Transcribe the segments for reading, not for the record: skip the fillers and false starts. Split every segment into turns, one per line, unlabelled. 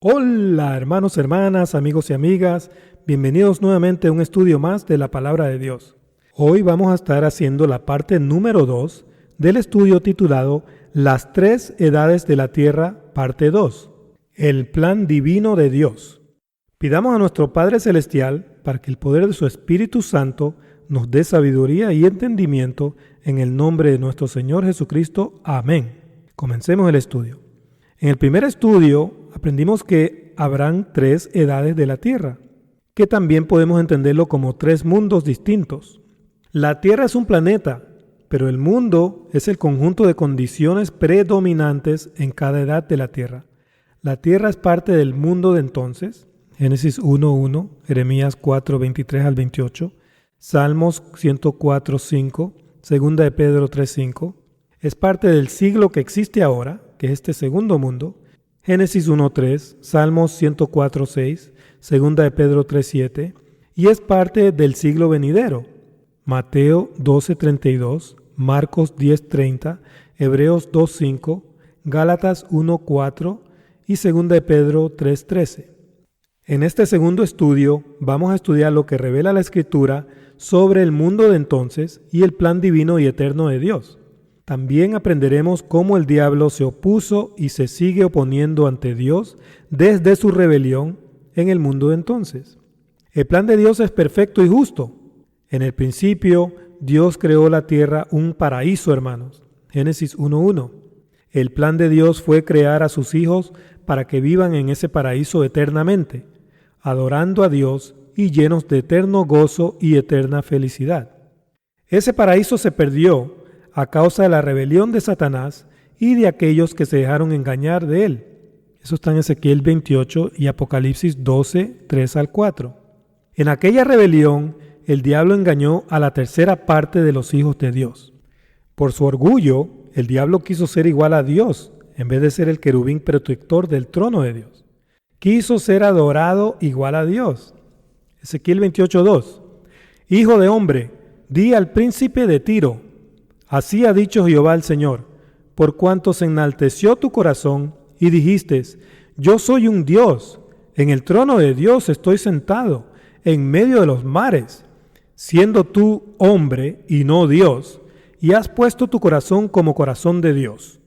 Hola hermanos, hermanas, amigos y amigas, bienvenidos nuevamente a un estudio más de la Palabra de Dios. Hoy vamos a estar haciendo la parte número 2 del estudio titulado Las tres edades de la tierra, parte 2, el plan divino de Dios. Pidamos a nuestro Padre Celestial para que el poder de su Espíritu Santo nos dé sabiduría y entendimiento en el nombre de nuestro Señor Jesucristo. Amén. Comencemos el estudio. En el primer estudio aprendimos que habrán tres edades de la tierra, que también podemos entenderlo como tres mundos distintos. La tierra es un planeta, pero el mundo es el conjunto de condiciones predominantes en cada edad de la tierra. La tierra es parte del mundo de entonces, Génesis 1:1, Jeremías 4:23 al 28, Salmos 104:5, Segunda de Pedro 3:5. Es parte del siglo que existe ahora, que es este segundo mundo, Génesis 1:3, Salmos 104:6, Segunda de Pedro 3:7, y es parte del siglo venidero, Mateo 12:32, Marcos 10:30, Hebreos 2:5, Gálatas 1:4 y Segunda de Pedro 3:13. En este segundo estudio vamos a estudiar lo que revela la Escritura sobre el mundo de entonces y el plan divino y eterno de Dios. También aprenderemos cómo el diablo se opuso y se sigue oponiendo ante Dios desde su rebelión en el mundo de entonces. El plan de Dios es perfecto y justo. En el principio, Dios creó la tierra un paraíso, hermanos. Génesis 1:1. El plan de Dios fue crear a sus hijos para que vivan en ese paraíso eternamente, adorando a Dios y llenos de eterno gozo y eterna felicidad. Ese paraíso se perdió a causa de la rebelión de Satanás y de aquellos que se dejaron engañar de él. Eso está en Ezequiel 28 y Apocalipsis 12, 3 al 4. En aquella rebelión, el diablo engañó a la tercera parte de los hijos de Dios. Por su orgullo, el diablo quiso ser igual a Dios, en vez de ser el querubín protector del trono de Dios. Quiso ser adorado igual a Dios. Ezequiel 28:2. Hijo de hombre, di al príncipe de Tiro: así ha dicho Jehová el Señor, por cuanto se enalteció tu corazón y dijiste: yo soy un Dios, en el trono de Dios estoy sentado, en medio de los mares, siendo tú hombre y no Dios, y has puesto tu corazón como corazón de Dios.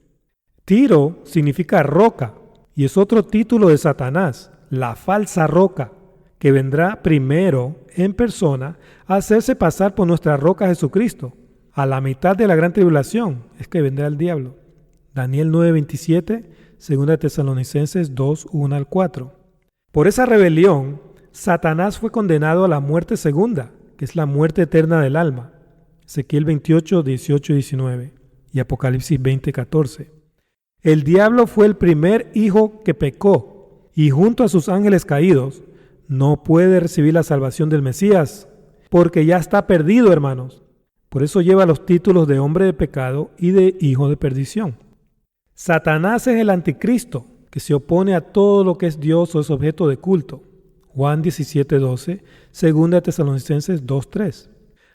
Tiro significa roca, y es otro título de Satanás, la falsa roca, que vendrá primero en persona a hacerse pasar por nuestra roca Jesucristo. A la mitad de la gran tribulación es que vendrá el diablo. Daniel 9:27, 2 Tesalonicenses 2:1 al 4. Por esa rebelión, Satanás fue condenado a la muerte segunda, que es la muerte eterna del alma. Ezequiel 28, 18 y 19 y Apocalipsis 20:14. El diablo fue el primer hijo que pecó y junto a sus ángeles caídos no puede recibir la salvación del Mesías porque ya está perdido, hermanos. Por eso lleva los títulos de hombre de pecado y de hijo de perdición. Satanás es el anticristo que se opone a todo lo que es Dios o es objeto de culto. Juan 17:12, 2 Tesalonicenses 2:3.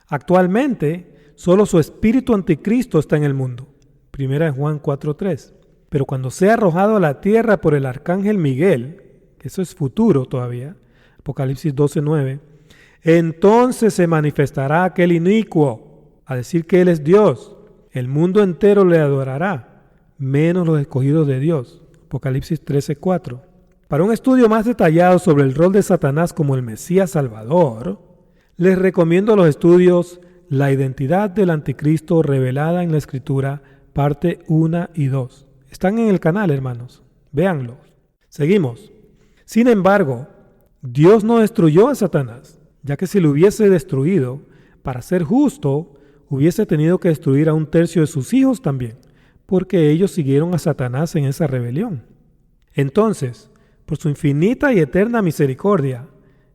Actualmente, solo su espíritu anticristo está en el mundo. 1 Juan 4:3. Pero cuando sea arrojado a la tierra por el arcángel Miguel, que eso es futuro todavía, Apocalipsis 12:9, entonces se manifestará aquel inicuo a decir que Él es Dios. El mundo entero le adorará, menos los escogidos de Dios. Apocalipsis 13:4. Para un estudio más detallado sobre el rol de Satanás como el Mesías Salvador, les recomiendo los estudios La identidad del anticristo revelada en la Escritura, parte 1 y 2. Están en el canal, hermanos. Véanlos. Seguimos. Sin embargo, Dios no destruyó a Satanás, ya que si lo hubiese destruido, para ser justo, hubiese tenido que destruir a 1/3 de sus hijos también, porque ellos siguieron a Satanás en esa rebelión. Entonces, por su infinita y eterna misericordia,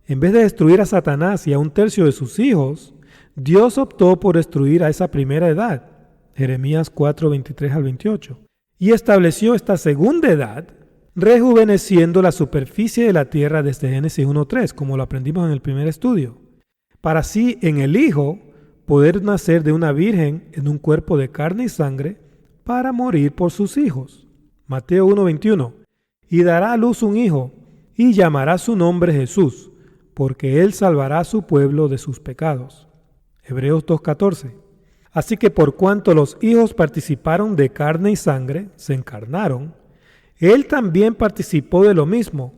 en vez de destruir a Satanás y a 1/3 de sus hijos, Dios optó por destruir a esa primera edad, Jeremías 4:23 al 28, y estableció esta segunda edad, rejuveneciendo la superficie de la tierra desde Génesis 1:3, como lo aprendimos en el primer estudio, para así en el Hijo poder nacer de una virgen en un cuerpo de carne y sangre para morir por sus hijos. Mateo 1:21. y dará a luz un hijo, y llamará su nombre Jesús, porque él salvará a su pueblo de sus pecados. Hebreos 2:14. Así que por cuanto los hijos participaron de carne y sangre, se encarnaron, él también participó de lo mismo,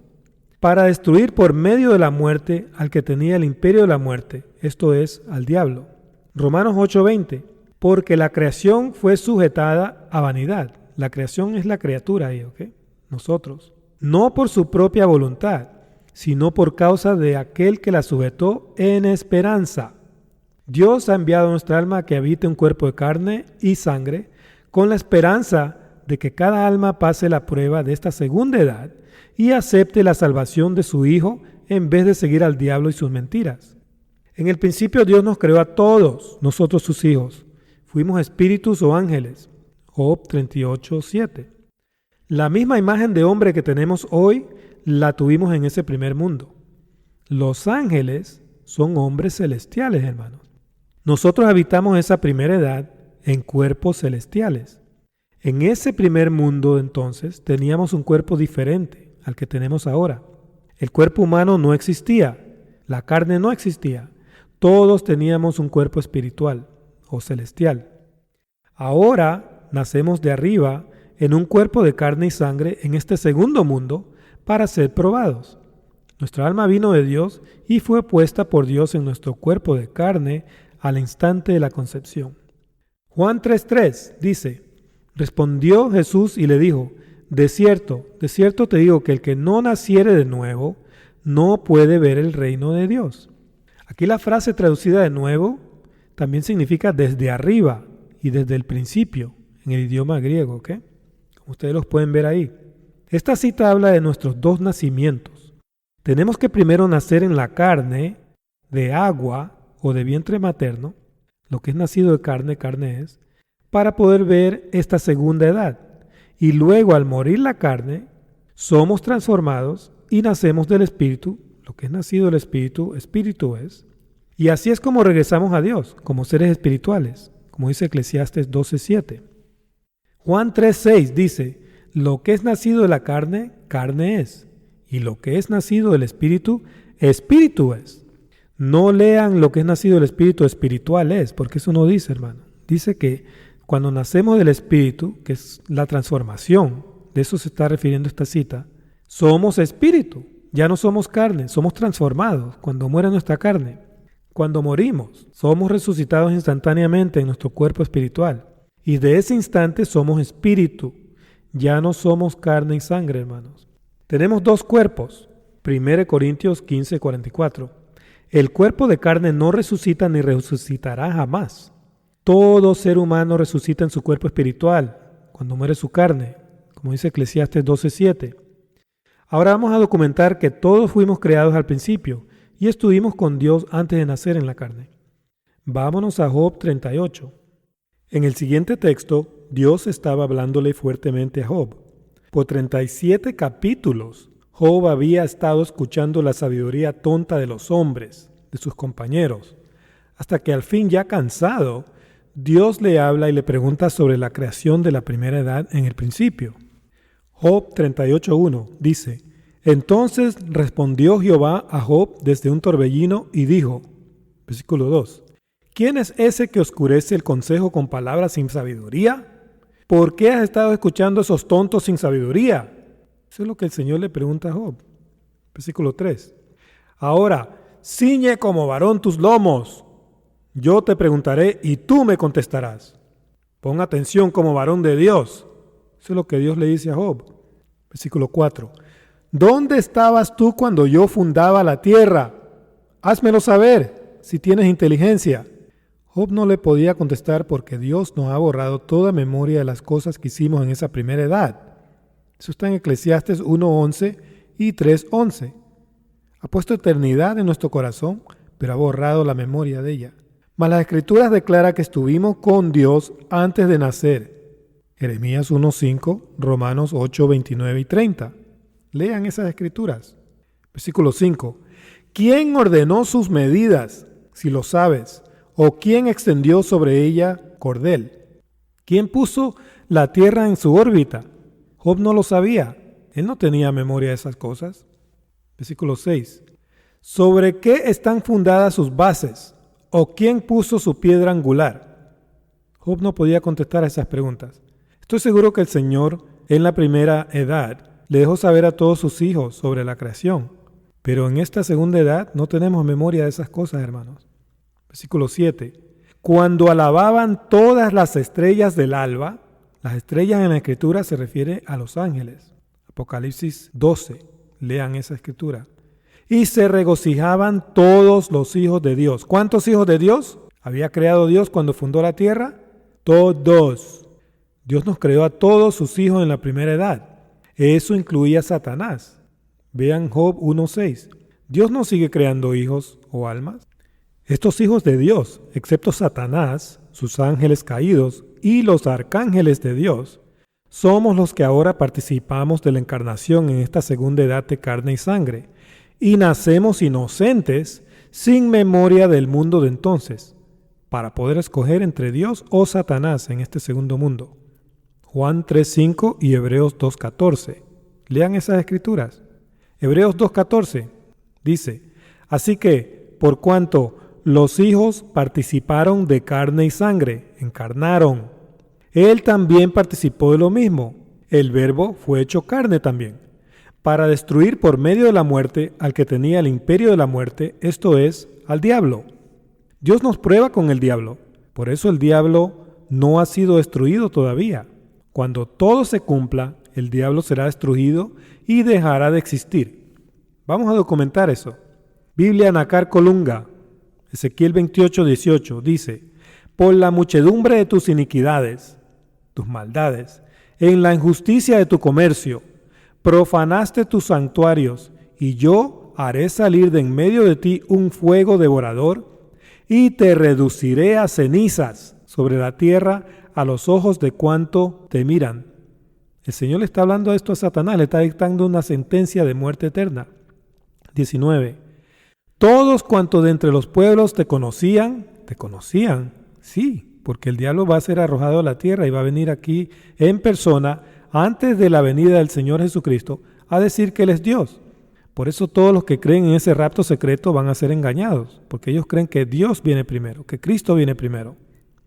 para destruir por medio de la muerte al que tenía el imperio de la muerte, esto es, al diablo. Romanos 8:20. Porque la creación fue sujetada a vanidad. La creación es la criatura ahí, ¿ok? Nosotros. No por su propia voluntad, sino por causa de aquel que la sujetó en esperanza. Dios ha enviado a nuestra alma a que habite un cuerpo de carne y sangre con la esperanza de que cada alma pase la prueba de esta segunda edad y acepte la salvación de su Hijo en vez de seguir al diablo y sus mentiras. En el principio Dios nos creó a todos, nosotros sus hijos. Fuimos espíritus o ángeles. Job 38:7. La misma imagen de hombre que tenemos hoy la tuvimos en ese primer mundo. Los ángeles son hombres celestiales, hermanos. Nosotros habitamos esa primera edad en cuerpos celestiales. En ese primer mundo, entonces, teníamos un cuerpo diferente al que tenemos ahora. El cuerpo humano no existía, la carne no existía. Todos teníamos un cuerpo espiritual o celestial. Ahora nacemos de arriba en un cuerpo de carne y sangre en este segundo mundo para ser probados. Nuestra alma vino de Dios y fue puesta por Dios en nuestro cuerpo de carne al instante de la concepción. Juan 3:3 dice: respondió Jesús y le dijo: de cierto te digo que el que no naciere de nuevo no puede ver el reino de Dios. Aquí la frase traducida de nuevo también significa desde arriba y desde el principio en el idioma griego, ¿ok? Como ustedes los pueden ver ahí. Esta cita habla de nuestros dos nacimientos. Tenemos que primero nacer en la carne, de agua o de vientre materno, lo que es nacido de carne, carne es, para poder ver esta segunda edad. Y luego al morir la carne, somos transformados y nacemos del Espíritu, lo que es nacido del Espíritu, Espíritu es. Y así es como regresamos a Dios, como seres espirituales, como dice Eclesiastes 12:7. Juan 3:6 dice: lo que es nacido de la carne, carne es, y lo que es nacido del Espíritu, Espíritu es. No lean lo que es nacido del Espíritu, espiritual es, porque eso no dice, hermano. Dice que cuando nacemos del Espíritu, que es la transformación, de eso se está refiriendo esta cita, somos Espíritu, ya no somos carne, somos transformados cuando muere nuestra carne. Cuando morimos, somos resucitados instantáneamente en nuestro cuerpo espiritual. Y de ese instante somos espíritu. Ya no somos carne y sangre, hermanos. Tenemos dos cuerpos. 1 Corintios 15:44. El cuerpo de carne no resucita ni resucitará jamás. Todo ser humano resucita en su cuerpo espiritual cuando muere su carne, como dice Eclesiastes 12:7. Ahora vamos a documentar que todos fuimos creados al principio y estuvimos con Dios antes de nacer en la carne. Vámonos a Job 38. En el siguiente texto, Dios estaba hablándole fuertemente a Job. Por 37 capítulos, Job había estado escuchando la sabiduría tonta de los hombres, de sus compañeros, hasta que al fin, ya cansado, Dios le habla y le pregunta sobre la creación de la primera edad en el principio. Job 38:1 dice: entonces respondió Jehová a Job desde un torbellino y dijo, versículo 2, ¿quién es ese que oscurece el consejo con palabras sin sabiduría? ¿Por qué has estado escuchando a esos tontos sin sabiduría? Eso es lo que el Señor le pregunta a Job. Versículo 3. Ahora, ciñe como varón tus lomos. Yo te preguntaré y tú me contestarás. Pon atención como varón de Dios. Eso es lo que Dios le dice a Job. Versículo 4. ¿Dónde estabas tú cuando yo fundaba la tierra? Házmelo saber, si tienes inteligencia. Job no le podía contestar porque Dios nos ha borrado toda memoria de las cosas que hicimos en esa primera edad. Eso está en Eclesiastes 1:11 y 3:11. Ha puesto eternidad en nuestro corazón, pero ha borrado la memoria de ella. Mas las Escrituras declaran que estuvimos con Dios antes de nacer. Jeremías 1:5, Romanos 8:29 y 30. Lean esas Escrituras. Versículo 5. ¿Quién ordenó sus medidas, si lo sabes? ¿O quién extendió sobre ella cordel? ¿Quién puso la tierra en su órbita? Job no lo sabía. Él no tenía memoria de esas cosas. Versículo 6. ¿Sobre qué están fundadas sus bases? ¿O quién puso su piedra angular? Job no podía contestar a esas preguntas. Estoy seguro que el Señor, en la primera edad, le dejó saber a todos sus hijos sobre la creación. Pero en esta segunda edad no tenemos memoria de esas cosas, hermanos. Versículo 7. Cuando alababan todas las estrellas del alba, las estrellas en la Escritura se refiere a los ángeles. Apocalipsis 12, lean esa Escritura. Y se regocijaban todos los hijos de Dios. ¿Cuántos hijos de Dios había creado Dios cuando fundó la tierra? Todos. Dios nos creó a todos sus hijos en la primera edad. Eso incluía a Satanás. Vean Job 1:6. Dios no sigue creando hijos o almas. Estos hijos de Dios, excepto Satanás, sus ángeles caídos y los arcángeles de Dios, somos los que ahora participamos de la encarnación en esta segunda edad de carne y sangre, y nacemos inocentes, sin memoria del mundo de entonces, para poder escoger entre Dios o Satanás en este segundo mundo. Juan 3:5 y Hebreos 2:14. Lean esas escrituras. Hebreos 2:14 dice: así que, por cuanto los hijos participaron de carne y sangre, encarnaron, él también participó de lo mismo. El Verbo fue hecho carne también, para destruir por medio de la muerte al que tenía el imperio de la muerte, esto es, al diablo. Dios nos prueba con el diablo. Por eso el diablo no ha sido destruido todavía. Cuando todo se cumpla, el diablo será destruido y dejará de existir. Vamos a documentar eso. Biblia Nacar Colunga, Ezequiel 28:18 dice: por la muchedumbre de tus iniquidades, tus maldades, en la injusticia de tu comercio, profanaste tus santuarios, y yo haré salir de en medio de ti un fuego devorador, y te reduciré a cenizas sobre la tierra a los ojos de cuanto te miran. El Señor le está hablando esto a Satanás, le está dictando una sentencia de muerte eterna. 19. Todos cuantos de entre los pueblos te conocían, sí, porque el diablo va a ser arrojado a la tierra y va a venir aquí en persona antes de la venida del Señor Jesucristo a decir que Él es Dios. Por eso todos los que creen en ese rapto secreto van a ser engañados, porque ellos creen que Dios viene primero, que Cristo viene primero.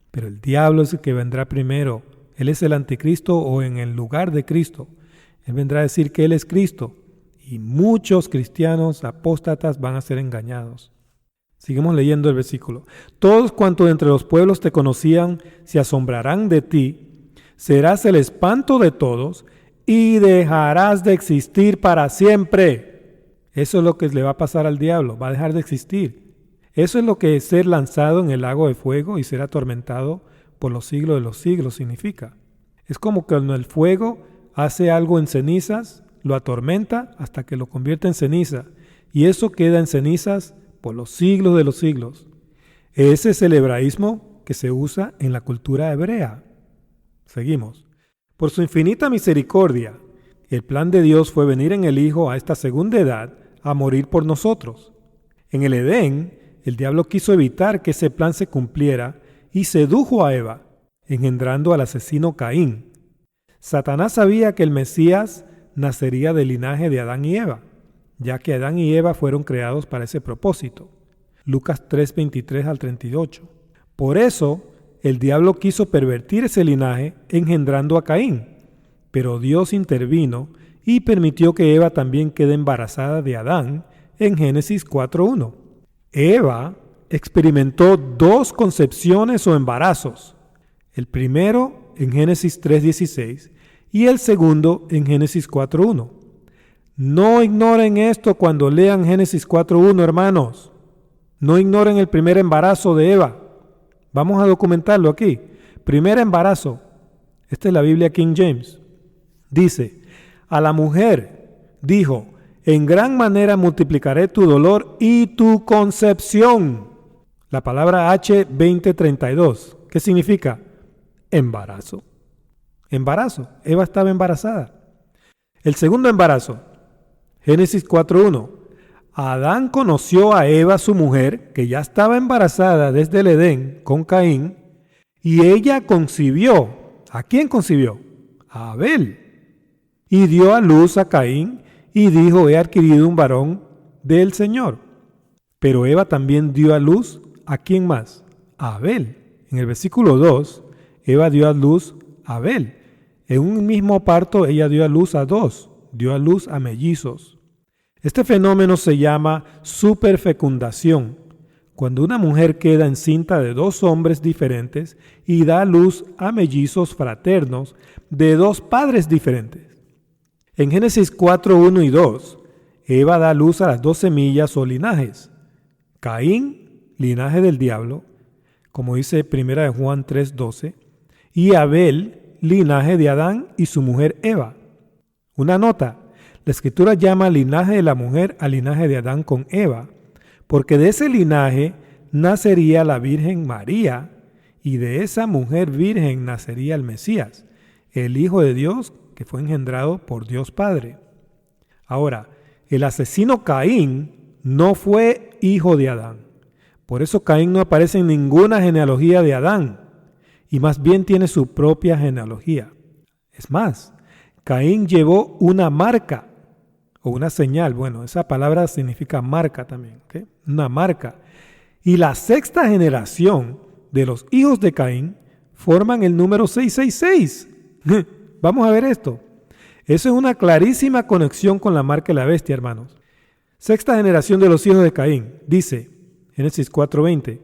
Pero el diablo es el que vendrá primero. Él es el anticristo o en el lugar de Cristo. Él vendrá a decir que Él es Cristo. Y muchos cristianos apóstatas van a ser engañados. Seguimos leyendo el versículo. Todos cuantos entre los pueblos te conocían se asombrarán de ti. Serás el espanto de todos y dejarás de existir para siempre. Eso es lo que le va a pasar al diablo. Va a dejar de existir. Eso es lo que ser lanzado en el lago de fuego y ser atormentado por los siglos de los siglos significa. Es como cuando el fuego hace algo en cenizas, lo atormenta hasta que lo convierte en ceniza, y eso queda en cenizas por los siglos de los siglos. Ese es el hebraísmo que se usa en la cultura hebrea. Seguimos. Por su infinita misericordia, el plan de Dios fue venir en el Hijo a esta segunda edad a morir por nosotros. En el Edén, el diablo quiso evitar que ese plan se cumpliera y sedujo a Eva, engendrando al asesino Caín. Satanás sabía que el Mesías nacería del linaje de Adán y Eva, ya que Adán y Eva fueron creados para ese propósito. Lucas 3:23 al 38. Por eso, el diablo quiso pervertir ese linaje engendrando a Caín, pero Dios intervino y permitió que Eva también quede embarazada de Adán en Génesis 4:1. Eva experimentó 2 concepciones o embarazos, el primero en Génesis 3:16 y el segundo en Génesis 4:1. No ignoren esto cuando lean Génesis 4:1, hermanos. No ignoren el primer embarazo de Eva. Vamos a documentarlo aquí. Primer embarazo. Esta es la Biblia King James. Dice: a la mujer dijo: en gran manera multiplicaré tu dolor y tu concepción. La palabra H2032. ¿Qué significa? Embarazo. Embarazo. Eva estaba embarazada. El segundo embarazo, Génesis 4:1. Adán conoció a Eva, su mujer, que ya estaba embarazada desde el Edén con Caín, y ella concibió. ¿A quién concibió? A Abel. y dio a luz a Caín y dijo: he adquirido un varón del Señor. Pero Eva también dio a luz ¿a quién más? A Abel. En el versículo 2, Eva dio a luz a Abel. En un mismo parto ella dio a luz a dos, dio a luz a mellizos. Este fenómeno se llama superfecundación, cuando una mujer queda encinta de dos hombres diferentes y da a luz a mellizos fraternos de dos padres diferentes. En Génesis 4, 1 y 2, Eva da a luz a las dos semillas o linajes. Caín, linaje del diablo, como dice 1 Juan 3, 12, y Abel, linaje de Adán y su mujer Eva. Una nota: la Escritura llama linaje de la mujer al linaje de Adán con Eva, porque de ese linaje nacería la Virgen María, y de esa mujer virgen nacería el Mesías, el Hijo de Dios que fue engendrado por Dios Padre. Ahora, el asesino Caín no fue hijo de Adán. Por eso Caín no aparece en ninguna genealogía de Adán, y más bien tiene su propia genealogía. Es más, Caín llevó una marca o una señal. Bueno, esa palabra significa marca también, ¿okay? Una marca. Y la sexta generación de los hijos de Caín forman el número 666. Vamos a ver esto. Eso es una clarísima conexión con la marca de la bestia, hermanos. Sexta generación de los hijos de Caín. Dice, Génesis 4:20,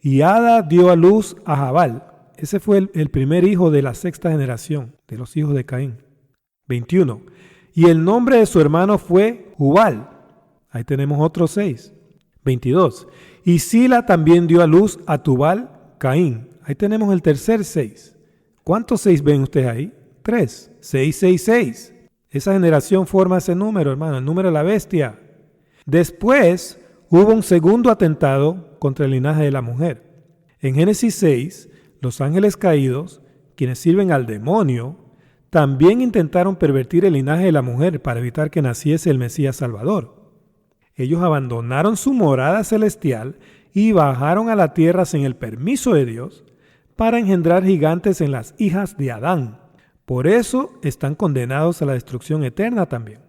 y Ada dio a luz a Jabal. Ese fue el primer hijo de la sexta generación de los hijos de Caín. 21. Y el nombre de su hermano fue Jubal. Ahí tenemos otros 6. 22. Y Sila también dio a luz a Tubal, Caín. Ahí tenemos el tercer 6. ¿Cuántos 6 ven ustedes ahí? 3. 666. Esa generación forma ese número, hermano, el número de la bestia. Después hubo un segundo atentado contra el linaje de la mujer. En Génesis 6, los ángeles caídos, quienes sirven al demonio, también intentaron pervertir el linaje de la mujer para evitar que naciese el Mesías Salvador. Ellos abandonaron su morada celestial y bajaron a la tierra sin el permiso de Dios para engendrar gigantes en las hijas de Adán. Por eso están condenados a la destrucción eterna también.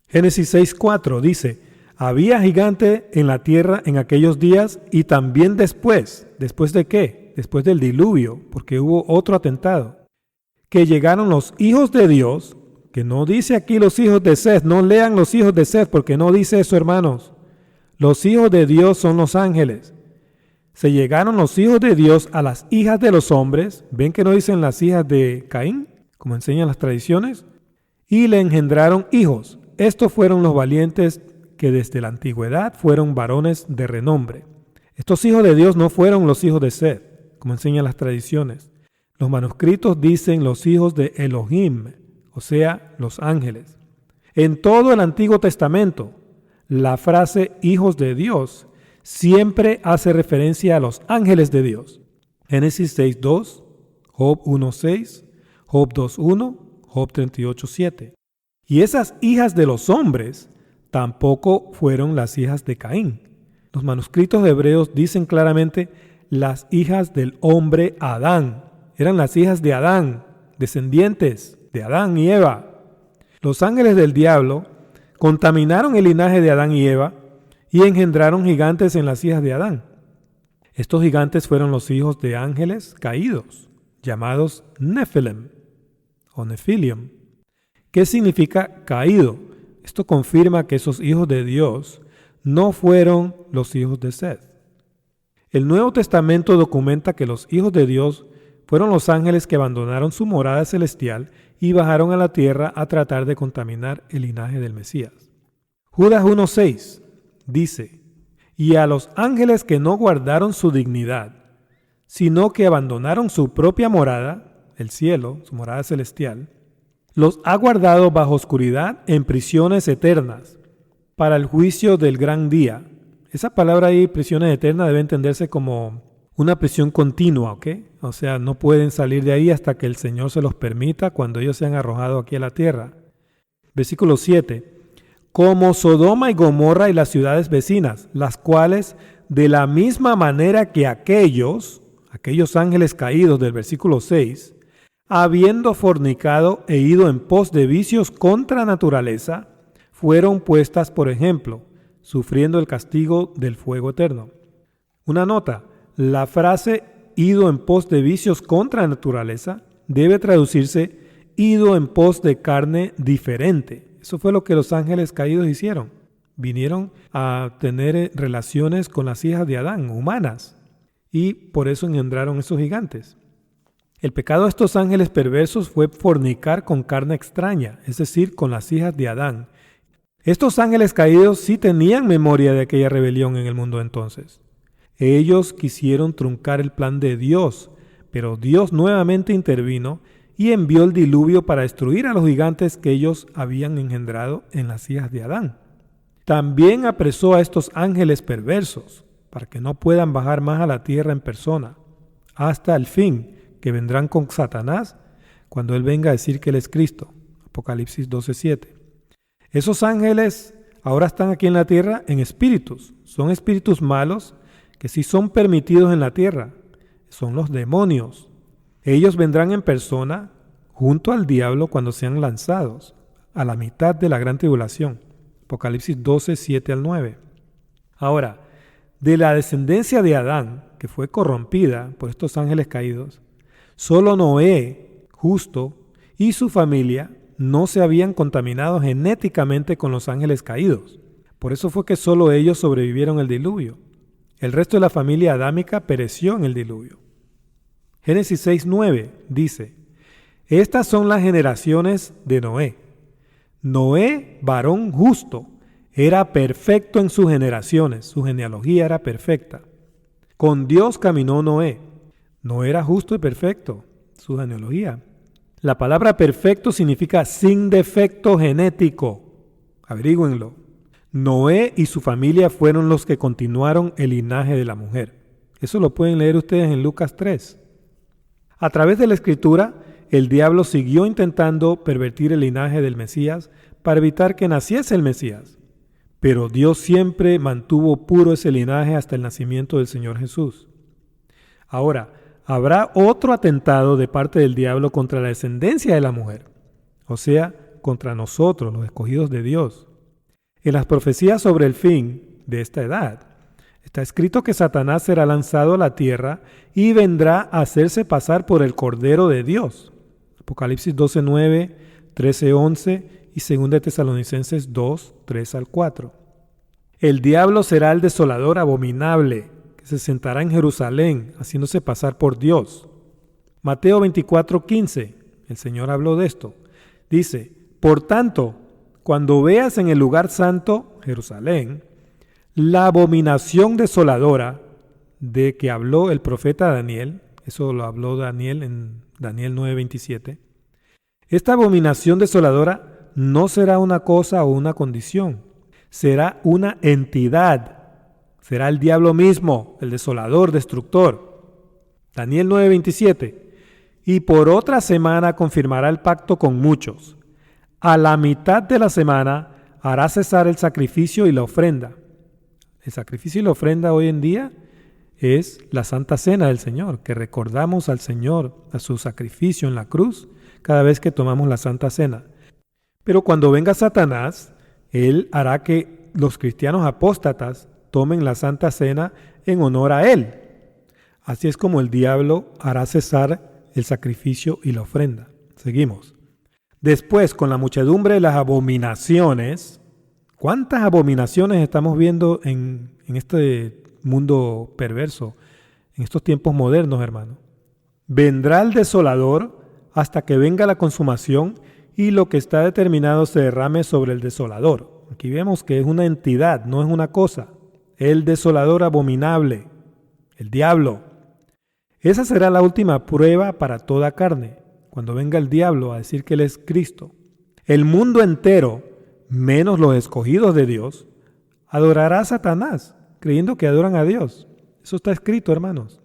Génesis 6:4 dice: había gigante en la tierra en aquellos días y también después. ¿Después de qué? Después del diluvio, porque hubo otro atentado. Que llegaron los hijos de Dios, que no dice aquí los hijos de Seth, no lean los hijos de Seth, porque no dice eso, hermanos. Los hijos de Dios son los ángeles. Se llegaron los hijos de Dios a las hijas de los hombres, ven que no dicen las hijas de Caín, como enseñan las tradiciones, y le engendraron hijos. Estos fueron los valientes que desde la antigüedad fueron varones de renombre. Estos hijos de Dios no fueron los hijos de Seth, como enseñan las tradiciones. Los manuscritos dicen los hijos de Elohim, o sea, los ángeles. En todo el Antiguo Testamento, la frase hijos de Dios siempre hace referencia a los ángeles de Dios. Génesis 6:2, Job 1:6, Job 2:1, Job 38:7. Y esas hijas de los hombres tampoco fueron las hijas de Caín. Los manuscritos hebreos dicen claramente las hijas del hombre Adán. Eran las hijas de Adán, descendientes de Adán y Eva. Los ángeles del diablo contaminaron el linaje de Adán y Eva y engendraron gigantes en las hijas de Adán. Estos gigantes fueron los hijos de ángeles caídos, llamados Nephilim o Nephilium. ¿Qué significa caído? Esto confirma que esos hijos de Dios no fueron los hijos de Seth. El Nuevo Testamento documenta que los hijos de Dios fueron los ángeles que abandonaron su morada celestial y bajaron a la tierra a tratar de contaminar el linaje del Mesías. Judas 1:6 dice: y a los ángeles que no guardaron su dignidad, sino que abandonaron su propia morada, el cielo, su morada celestial, los ha guardado bajo oscuridad en prisiones eternas, para el juicio del gran día. Esa palabra ahí, prisiones eternas, debe entenderse como una prisión continua, ¿ok? O sea, no pueden salir de ahí hasta que el Señor se los permita cuando ellos sean arrojados aquí a la tierra. Versículo 7. Como Sodoma y Gomorra y las ciudades vecinas, las cuales de la misma manera que aquellos ángeles caídos del versículo 6, habiendo fornicado e ido en pos de vicios contra naturaleza, fueron puestas por ejemplo, sufriendo el castigo del fuego eterno. Una nota, la frase ido en pos de vicios contra naturaleza debe traducirse ido en pos de carne diferente. Eso fue lo que los ángeles caídos hicieron. Vinieron a tener relaciones con las hijas de Adán, humanas, y por eso engendraron esos gigantes. El pecado de estos ángeles perversos fue fornicar con carne extraña, es decir, con las hijas de Adán. Estos ángeles caídos sí tenían memoria de aquella rebelión en el mundo entonces. Ellos quisieron truncar el plan de Dios, pero Dios nuevamente intervino y envió el diluvio para destruir a los gigantes que ellos habían engendrado en las hijas de Adán. También apresó a estos ángeles perversos para que no puedan bajar más a la tierra en persona, hasta el fin, que vendrán con Satanás cuando él venga a decir que él es Cristo. Apocalipsis 12:7. Esos ángeles ahora están aquí en la tierra en espíritus. Son espíritus malos que sí son permitidos en la tierra. Son los demonios. Ellos vendrán en persona junto al diablo cuando sean lanzados a la mitad de la gran tribulación. Apocalipsis 12:7 al 9. Ahora, de la descendencia de Adán, que fue corrompida por estos ángeles caídos, solo Noé, justo, y su familia no se habían contaminado genéticamente con los ángeles caídos. Por eso fue que solo ellos sobrevivieron el diluvio. El resto de la familia adámica pereció en el diluvio. Génesis 6:9 dice: estas son las generaciones de Noé. Noé, varón justo, era perfecto en sus generaciones, su genealogía era perfecta. Con Dios caminó Noé. No era justo y perfecto, su genealogía. La palabra perfecto significa sin defecto genético. Averígüenlo. Noé y su familia fueron los que continuaron el linaje de la mujer. Eso lo pueden leer ustedes en Lucas 3. A través de la Escritura, el diablo siguió intentando pervertir el linaje del Mesías para evitar que naciese el Mesías. Pero Dios siempre mantuvo puro ese linaje hasta el nacimiento del Señor Jesús. Ahora, habrá otro atentado de parte del diablo contra la descendencia de la mujer, o sea, contra nosotros, los escogidos de Dios. En las profecías sobre el fin de esta edad, está escrito que Satanás será lanzado a la tierra y vendrá a hacerse pasar por el Cordero de Dios. Apocalipsis 12:9, 13:11 y 2 Tesalonicenses 2, 3 al 4. El diablo será el desolador abominable, que se sentará en Jerusalén, haciéndose pasar por Dios. Mateo 24:15, el Señor habló de esto. Dice: por tanto, cuando veas en el lugar santo, Jerusalén, la abominación desoladora de que habló el profeta Daniel, eso lo habló Daniel en Daniel 9:27, esta abominación desoladora no será una cosa o una condición, será una entidad. Será el diablo mismo, el desolador, destructor. Daniel 9:27. Y por otra semana confirmará el pacto con muchos. A la mitad de la semana hará cesar el sacrificio y la ofrenda. El sacrificio y la ofrenda hoy en día es la Santa Cena del Señor, que recordamos al Señor, a su sacrificio en la cruz, cada vez que tomamos la Santa Cena. Pero cuando venga Satanás, él hará que los cristianos apóstatas tomen la Santa Cena en honor a él. Así es como el diablo hará cesar el sacrificio y la ofrenda. Seguimos. Después, con la muchedumbre de las abominaciones, ¿cuántas abominaciones estamos viendo en este mundo perverso, en estos tiempos modernos, hermano? Vendrá el desolador hasta que venga la consumación y lo que está determinado se derrame sobre el desolador. Aquí vemos que es una entidad, no es una cosa. El desolador abominable, el diablo. Esa será la última prueba para toda carne, cuando venga el diablo a decir que él es Cristo. El mundo entero, menos los escogidos de Dios, adorará a Satanás, creyendo que adoran a Dios. Eso está escrito, hermanos.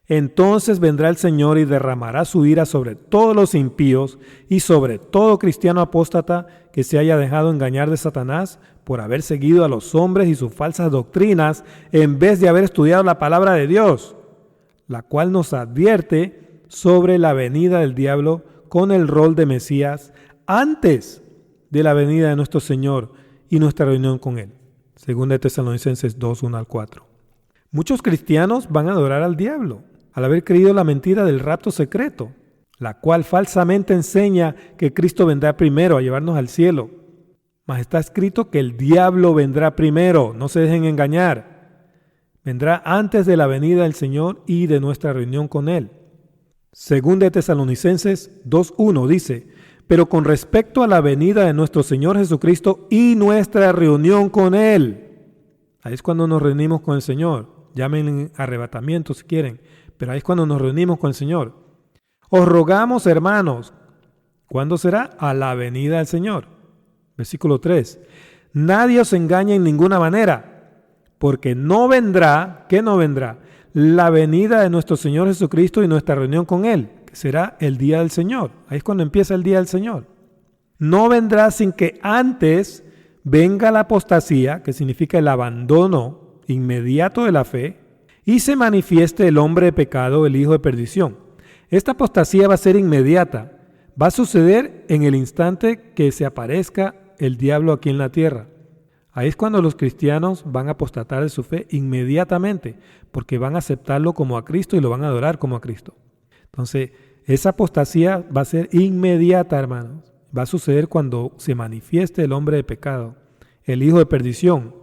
Entonces vendrá el Señor y derramará su ira sobre todos los impíos y sobre todo cristiano apóstata que se haya dejado engañar de Satanás por haber seguido a los hombres y sus falsas doctrinas en vez de haber estudiado la palabra de Dios, la cual nos advierte sobre la venida del diablo con el rol de Mesías antes de la venida de nuestro Señor y nuestra reunión con Él. Segunda de Tesalonicenses 2, 1 al 4. Muchos cristianos van a adorar al diablo al haber creído la mentira del rapto secreto, la cual falsamente enseña que Cristo vendrá primero a llevarnos al cielo. Mas está escrito que el diablo vendrá primero, no se dejen engañar. Vendrá antes de la venida del Señor y de nuestra reunión con Él. Segunda de Tesalonicenses 2:1 dice: pero con respecto a la venida de nuestro Señor Jesucristo y nuestra reunión con Él. Ahí es cuando nos reunimos con el Señor. Llamen arrebatamiento si quieren, pero ahí es cuando nos reunimos con el Señor. Os rogamos, hermanos, ¿cuándo será? A la venida del Señor. Versículo 3. Nadie os engañe en ninguna manera, porque no vendrá, ¿qué no vendrá? La venida de nuestro Señor Jesucristo y nuestra reunión con Él, que será el día del Señor. Ahí es cuando empieza el día del Señor. No vendrá sin que antes venga la apostasía, que significa el abandono inmediato de la fe, y se manifieste el hombre de pecado, el hijo de perdición. Esta apostasía va a ser inmediata. Va a suceder en el instante que se aparezca el diablo aquí en la tierra. Ahí es cuando los cristianos van a apostatar de su fe inmediatamente, porque van a aceptarlo como a Cristo y lo van a adorar como a Cristo. Entonces, esa apostasía va a ser inmediata, hermanos. Va a suceder cuando se manifieste el hombre de pecado, el hijo de perdición.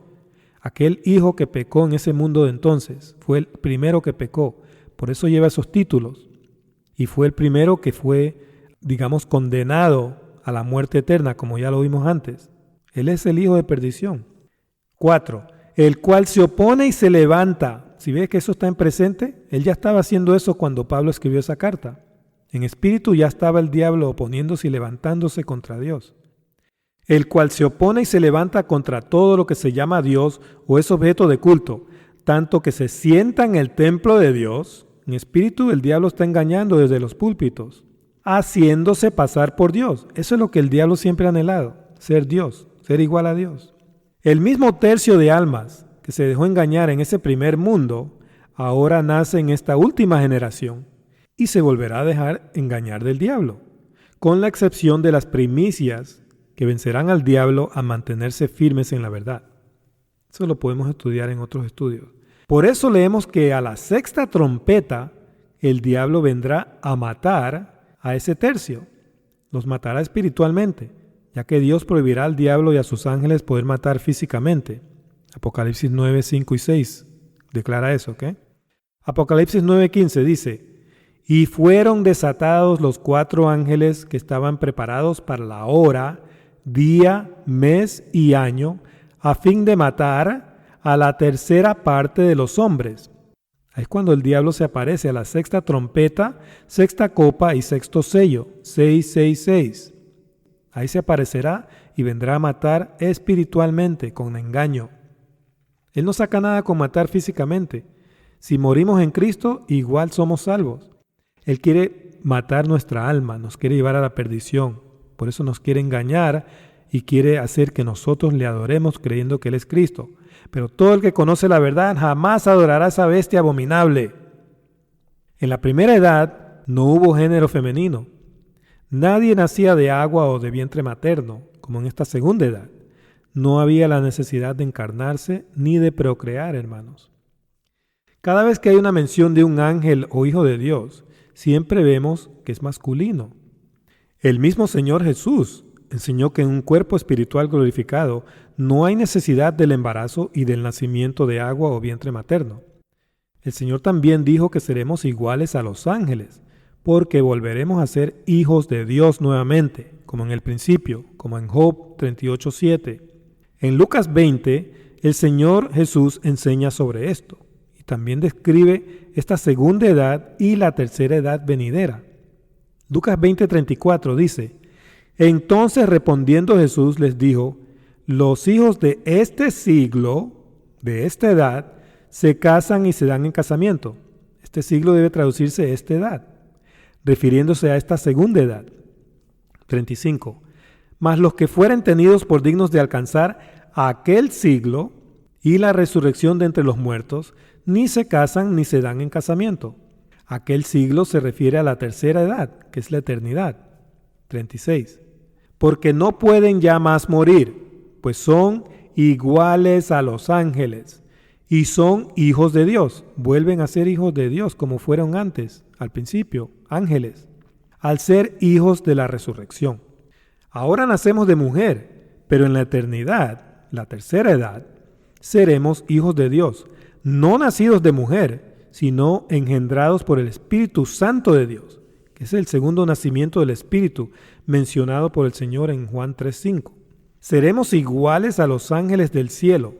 Aquel hijo que pecó en ese mundo de entonces, fue el primero que pecó. Por eso lleva esos títulos. Y fue el primero que fue, digamos, condenado a la muerte eterna, como ya lo vimos antes. Él es el hijo de perdición. 4. El cual se opone y se levanta. Si ves que eso está en presente, él ya estaba haciendo eso cuando Pablo escribió esa carta. En espíritu ya estaba el diablo oponiéndose y levantándose contra Dios. El cual se opone y se levanta contra todo lo que se llama Dios o es objeto de culto, tanto que se sienta en el templo de Dios. En espíritu el diablo está engañando desde los púlpitos, haciéndose pasar por Dios. Eso es lo que el diablo siempre ha anhelado, ser Dios, ser igual a Dios. El mismo tercio de almas que se dejó engañar en ese primer mundo, ahora nace en esta última generación y se volverá a dejar engañar del diablo, con la excepción de las primicias que vencerán al diablo a mantenerse firmes en la verdad. Eso lo podemos estudiar en otros estudios. Por eso leemos que a la sexta trompeta el diablo vendrá a matar a ese tercio. Los matará espiritualmente, ya que Dios prohibirá al diablo y a sus ángeles poder matar físicamente. Apocalipsis 9, 5 y 6 declara eso, ¿ok? Apocalipsis 9:15 dice: y fueron desatados los 4 ángeles que estaban preparados para la hora, día, mes y año, a fin de matar a la tercera parte de los hombres. Ahí es cuando el diablo se aparece a la sexta trompeta, sexta copa y sexto sello, 666. Ahí se aparecerá y vendrá a matar espiritualmente, con engaño. Él no saca nada con matar físicamente. Si morimos en Cristo, igual somos salvos. Él quiere matar nuestra alma, nos quiere llevar a la perdición. Por eso nos quiere engañar y quiere hacer que nosotros le adoremos creyendo que Él es Cristo. Pero todo el que conoce la verdad jamás adorará a esa bestia abominable. En la primera edad no hubo género femenino. Nadie nacía de agua o de vientre materno, como en esta segunda edad. No había la necesidad de encarnarse ni de procrear, hermanos. Cada vez que hay una mención de un ángel o hijo de Dios, siempre vemos que es masculino. El mismo Señor Jesús enseñó que en un cuerpo espiritual glorificado no hay necesidad del embarazo y del nacimiento de agua o vientre materno. El Señor también dijo que seremos iguales a los ángeles, porque volveremos a ser hijos de Dios nuevamente, como en el principio, como en Job 38:7. En Lucas 20, el Señor Jesús enseña sobre esto y también describe esta segunda edad y la tercera edad venidera. Lucas 20:34 dice: entonces respondiendo Jesús les dijo: los hijos de este siglo, de esta edad, se casan y se dan en casamiento. Este siglo debe traducirse esta edad, refiriéndose a esta segunda edad. 35. Mas los que fueren tenidos por dignos de alcanzar aquel siglo y la resurrección de entre los muertos, ni se casan ni se dan en casamiento. Aquel siglo se refiere a la tercera edad, que es la eternidad. 36. Porque no pueden ya más morir, pues son iguales a los ángeles y son hijos de Dios. Vuelven a ser hijos de Dios como fueron antes, al principio, ángeles, al ser hijos de la resurrección. Ahora nacemos de mujer, pero en la eternidad, la tercera edad, seremos hijos de Dios, no nacidos de mujer, sino engendrados por el Espíritu Santo de Dios, que es el segundo nacimiento del Espíritu, mencionado por el Señor en Juan 3:5. Seremos iguales a los ángeles del cielo,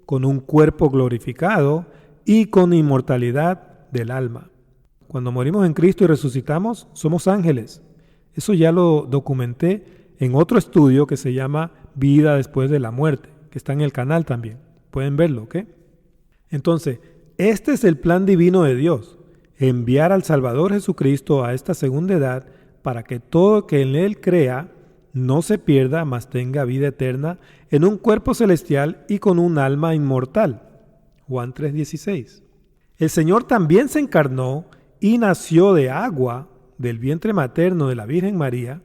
con un cuerpo glorificado y con inmortalidad del alma. Cuando morimos en Cristo y resucitamos, somos ángeles. Eso ya lo documenté en otro estudio que se llama Vida después de la muerte, que está en el canal también. Pueden verlo, ¿ok? Entonces, este es el plan divino de Dios, enviar al Salvador Jesucristo a esta segunda edad para que todo que en Él crea no se pierda, mas tenga vida eterna en un cuerpo celestial y con un alma inmortal. Juan 3:16. El Señor también se encarnó y nació de agua del vientre materno de la Virgen María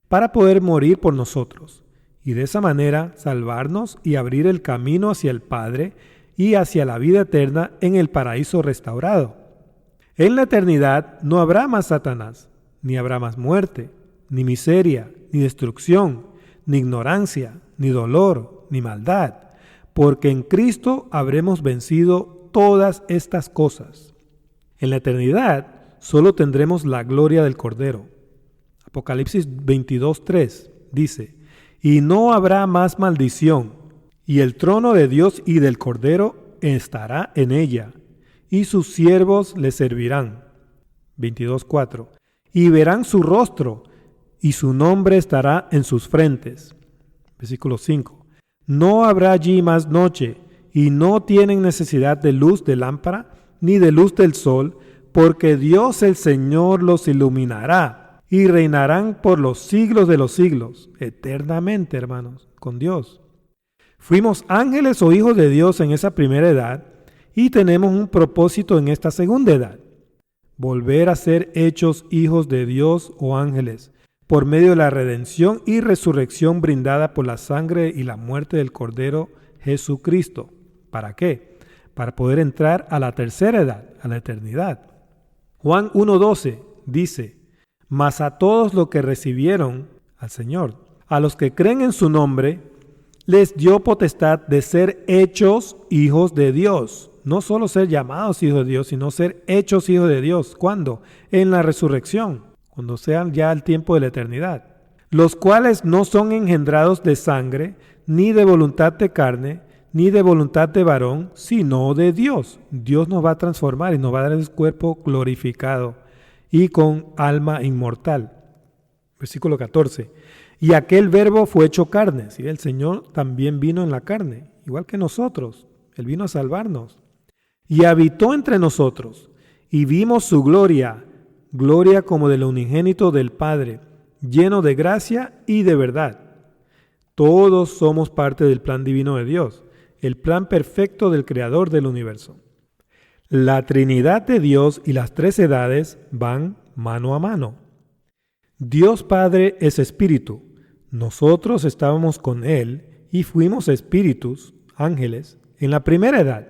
para poder morir por nosotros y de esa manera salvarnos y abrir el camino hacia el Padre y hacia la vida eterna en el paraíso restaurado. En la eternidad no habrá más Satanás, ni habrá más muerte, ni miseria, ni destrucción, ni ignorancia, ni dolor, ni maldad, porque en Cristo habremos vencido todas estas cosas. En la eternidad solo tendremos la gloria del Cordero. Apocalipsis 22:3 dice, y no habrá más maldición, y el trono de Dios y del Cordero estará en ella, y sus siervos le servirán. 22:4 y verán su rostro, y su nombre estará en sus frentes. Versículo 5. No habrá allí más noche, y no tienen necesidad de luz de lámpara, ni de luz del sol, porque Dios el Señor los iluminará, y reinarán por los siglos de los siglos, eternamente, hermanos, con Dios. Fuimos ángeles o hijos de Dios en esa primera edad, y tenemos un propósito en esta segunda edad: volver a ser hechos hijos de Dios o ángeles, por medio de la redención y resurrección brindada por la sangre y la muerte del Cordero Jesucristo. ¿Para qué? Para poder entrar a la tercera edad, a la eternidad. Juan 1:12 dice, mas a todos los que recibieron al Señor, a los que creen en su nombre, les dio potestad de ser hechos hijos de Dios. No solo ser llamados hijos de Dios, sino ser hechos hijos de Dios. ¿Cuándo? En la resurrección, cuando sean ya el tiempo de la eternidad. Los cuales no son engendrados de sangre, ni de voluntad de carne, ni de voluntad de varón, sino de Dios. Dios nos va a transformar y nos va a dar el cuerpo glorificado y con alma inmortal. Versículo 14. Y aquel verbo fue hecho carne. ¿Sí? El Señor también vino en la carne, igual que nosotros. Él vino a salvarnos. Y habitó entre nosotros, y vimos su gloria, gloria como del unigénito del Padre, lleno de gracia y de verdad. Todos somos parte del plan divino de Dios, el plan perfecto del Creador del universo. La Trinidad de Dios y las tres edades van mano a mano. Dios Padre es espíritu. Nosotros estábamos con Él y fuimos espíritus, ángeles, en la primera edad.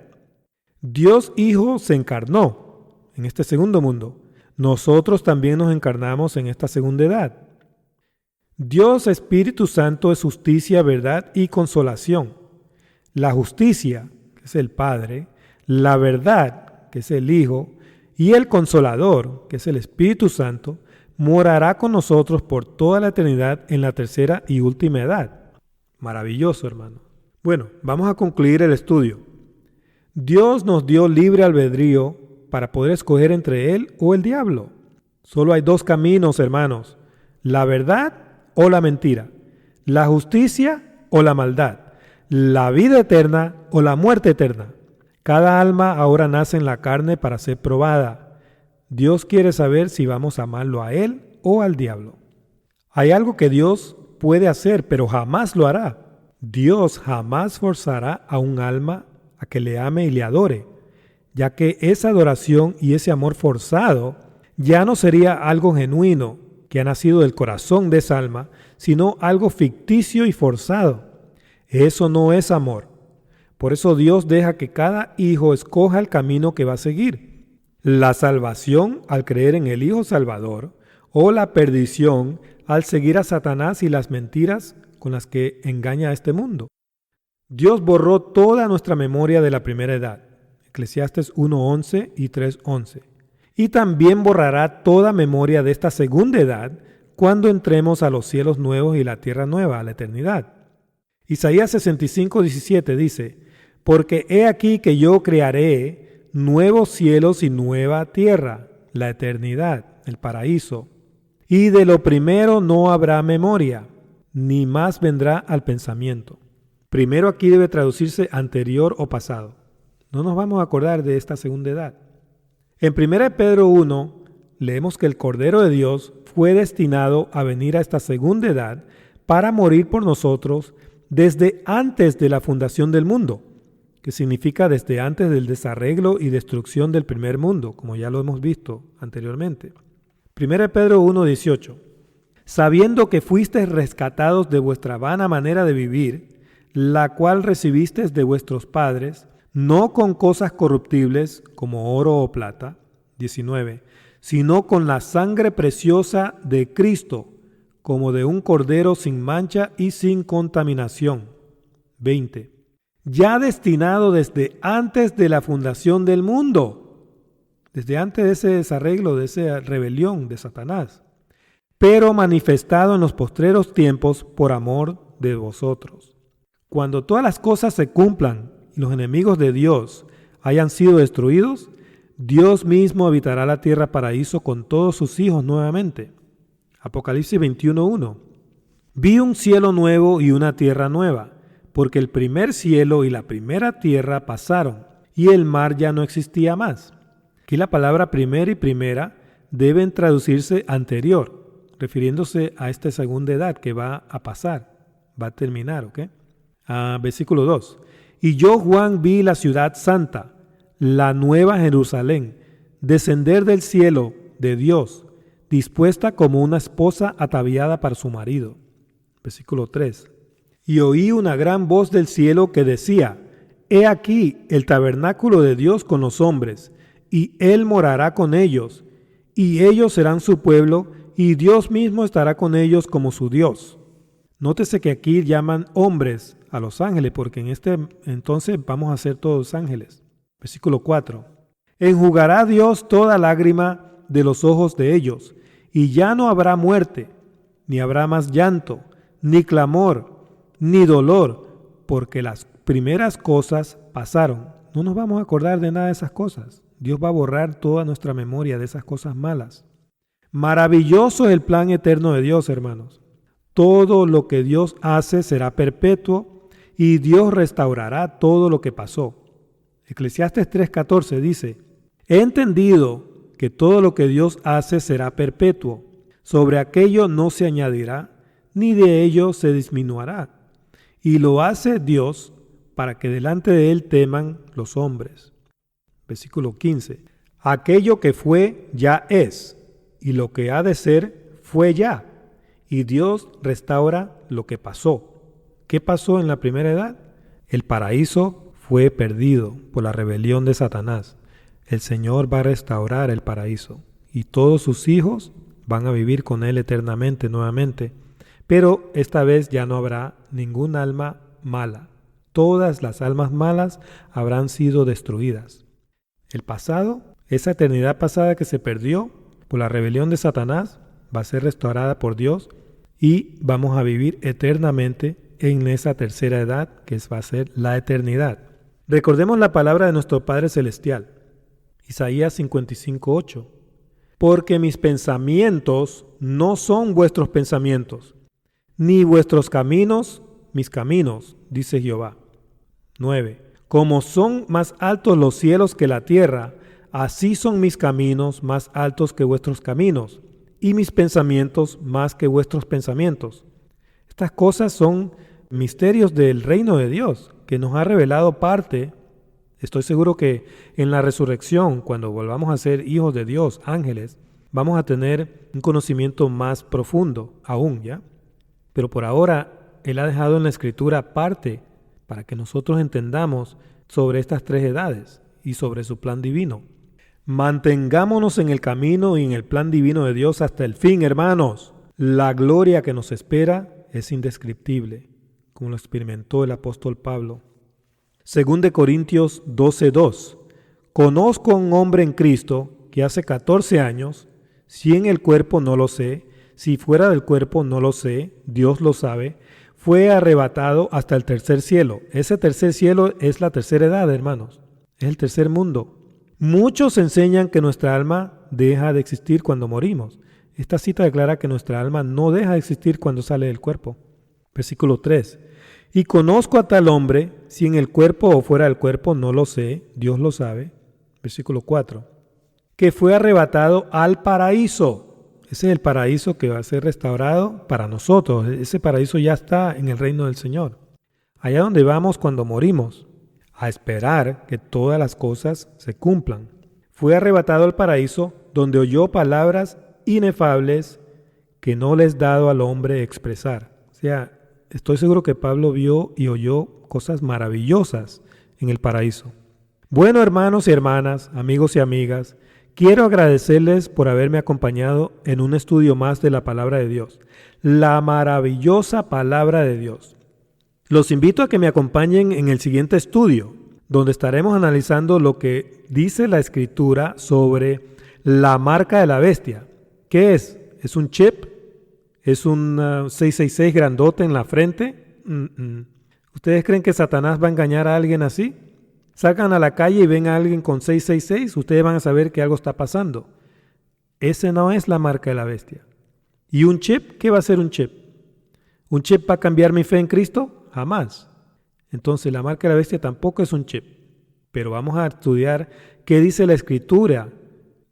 Dios Hijo se encarnó en este segundo mundo. Nosotros también nos encarnamos en esta segunda edad. Dios Espíritu Santo es justicia, verdad y consolación. La justicia, que es el Padre, la verdad, que es el Hijo, y el Consolador, que es el Espíritu Santo, morará con nosotros por toda la eternidad en la tercera y última edad. Maravilloso, hermano. Bueno, vamos a concluir el estudio. Dios nos dio libre albedrío para poder escoger entre Él o el diablo. Solo hay dos caminos, hermanos: la verdad o la mentira, la justicia o la maldad, la vida eterna o la muerte eterna. Cada alma ahora nace en la carne para ser probada. Dios quiere saber si vamos a amarlo a Él o al diablo. Hay algo que Dios puede hacer, pero jamás lo hará. Dios jamás forzará a un alma a que le ame y le adore, ya que esa adoración y ese amor forzado ya no sería algo genuino que ha nacido del corazón de esa alma, sino algo ficticio y forzado. Eso no es amor. Por eso Dios deja que cada hijo escoja el camino que va a seguir. La salvación al creer en el Hijo Salvador, o la perdición al seguir a Satanás y las mentiras con las que engaña a este mundo. Dios borró toda nuestra memoria de la primera edad, Eclesiastes 1:11 y 3:11. Y también borrará toda memoria de esta segunda edad cuando entremos a los cielos nuevos y la tierra nueva, a la eternidad. Isaías 65:17 dice: porque he aquí que yo crearé nuevos cielos y nueva tierra, la eternidad, el paraíso. Y de lo primero no habrá memoria, ni más vendrá al pensamiento. Primero aquí debe traducirse anterior o pasado. No nos vamos a acordar de esta segunda edad. En 1 Pedro 1 leemos que el Cordero de Dios fue destinado a venir a esta segunda edad para morir por nosotros desde antes de la fundación del mundo, que significa desde antes del desarreglo y destrucción del primer mundo, como ya lo hemos visto anteriormente. 1 Pedro 1:18. Sabiendo que fuisteis rescatados de vuestra vana manera de vivir, la cual recibisteis de vuestros padres, no con cosas corruptibles como oro o plata, 19, sino con la sangre preciosa de Cristo, como de un cordero sin mancha y sin contaminación, 20. Ya destinado desde antes de la fundación del mundo, desde antes de ese desarreglo, de esa rebelión de Satanás, pero manifestado en los postreros tiempos por amor de vosotros. Cuando todas las cosas se cumplan y los enemigos de Dios hayan sido destruidos, Dios mismo habitará la tierra paraíso con todos sus hijos nuevamente. Apocalipsis 21:1. Vi un cielo nuevo y una tierra nueva, porque el primer cielo y la primera tierra pasaron, y el mar ya no existía más. Aquí la palabra primera y primera deben traducirse anterior, refiriéndose a esta segunda edad que va a pasar, va a terminar, ¿ok? Versículo 2. Y yo, Juan, vi la ciudad santa, la nueva Jerusalén, descender del cielo de Dios, dispuesta como una esposa ataviada para su marido. Versículo 3. Y oí una gran voz del cielo que decía: He aquí el tabernáculo de Dios con los hombres, y Él morará con ellos, y ellos serán su pueblo, y Dios mismo estará con ellos como su Dios. Nótese que aquí llaman hombres a los ángeles, porque en este entonces vamos a ser todos ángeles. Versículo 4. Enjugará Dios toda lágrima de los ojos de ellos, y ya no habrá muerte, ni habrá más llanto, ni clamor, ni dolor, porque las primeras cosas pasaron. No nos vamos a acordar de nada de esas cosas. Dios va a borrar toda nuestra memoria de esas cosas malas. Maravilloso es el plan eterno de Dios, hermanos. Todo lo que Dios hace será perpetuo y Dios restaurará todo lo que pasó. Eclesiastes 3:14 dice: He entendido que todo lo que Dios hace será perpetuo. Sobre aquello no se añadirá, ni de ello se disminuirá. Y lo hace Dios para que delante de Él teman los hombres. Versículo 15. Aquello que fue ya es, y lo que ha de ser fue ya. Y Dios restaura lo que pasó. ¿Qué pasó en la primera edad? El paraíso fue perdido por la rebelión de Satanás. El Señor va a restaurar el paraíso y todos sus hijos van a vivir con Él eternamente nuevamente. Pero esta vez ya no habrá ningún alma mala. Todas las almas malas habrán sido destruidas. El pasado, esa eternidad pasada que se perdió por la rebelión de Satanás, va a ser restaurada por Dios y vamos a vivir eternamente en esa tercera edad que va a ser la eternidad. Recordemos la palabra de nuestro Padre Celestial. Isaías 55:8. Porque mis pensamientos no son vuestros pensamientos, ni vuestros caminos mis caminos, dice Jehová. 9. Como son más altos los cielos que la tierra, así son mis caminos más altos que vuestros caminos, y mis pensamientos más que vuestros pensamientos. Estas cosas son misterios del reino de Dios, que nos ha revelado parte. Estoy seguro que en la resurrección, cuando volvamos a ser hijos de Dios, ángeles, vamos a tener un conocimiento más profundo aún, ¿ya? Pero por ahora, Él ha dejado en la Escritura parte para que nosotros entendamos sobre estas tres edades y sobre su plan divino. Mantengámonos en el camino y en el plan divino de Dios hasta el fin, hermanos. La gloria que nos espera es indescriptible, como lo experimentó el apóstol Pablo. 2 Corintios 12:2. Conozco a un hombre en Cristo que hace 14 años, si en el cuerpo no lo sé, si fuera del cuerpo no lo sé, Dios lo sabe, fue arrebatado hasta el tercer cielo. Ese tercer cielo es la tercera edad, hermanos. Es el tercer mundo. Muchos enseñan que nuestra alma deja de existir cuando morimos. Esta cita declara que nuestra alma no deja de existir cuando sale del cuerpo. Versículo 3. Y conozco a tal hombre, si en el cuerpo o fuera del cuerpo no lo sé, Dios lo sabe. Versículo 4. Que fue arrebatado al paraíso. Ese es el paraíso que va a ser restaurado para nosotros. Ese paraíso ya está en el reino del Señor. Allá donde vamos cuando morimos, a esperar que todas las cosas se cumplan. Fue arrebatado al paraíso donde oyó palabras inefables que no les dado al hombre expresar. O sea, estoy seguro que Pablo vio y oyó cosas maravillosas en el paraíso. Bueno, hermanos y hermanas, amigos y amigas, quiero agradecerles por haberme acompañado en un estudio más de la palabra de Dios, la maravillosa palabra de Dios. Los invito a que me acompañen en el siguiente estudio, donde estaremos analizando lo que dice la Escritura sobre la marca de la bestia. ¿Qué es? ¿Es un chip? ¿Es un 666 grandote en la frente? ¿Ustedes creen que Satanás va a engañar a alguien así? Sacan a la calle y ven a alguien con 666, ustedes van a saber que algo está pasando. Ese no es la marca de la bestia. ¿Y un chip? ¿Qué va a ser un chip? ¿Un chip va a cambiar mi fe en Cristo? Jamás. Entonces la marca de la bestia tampoco es un chip. Pero vamos a estudiar qué dice la Escritura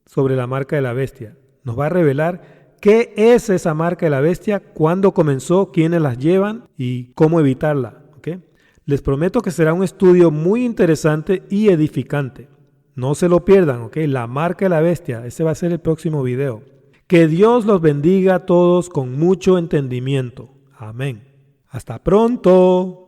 sobre la marca de la bestia. Nos va a revelar qué es esa marca de la bestia, cuándo comenzó, quiénes las llevan y cómo evitarla. ¿Okay? Les prometo que será un estudio muy interesante y edificante. No se lo pierdan, ¿ok? La marca de la bestia, ese va a ser el próximo video. Que Dios los bendiga a todos con mucho entendimiento. Amén. Hasta pronto.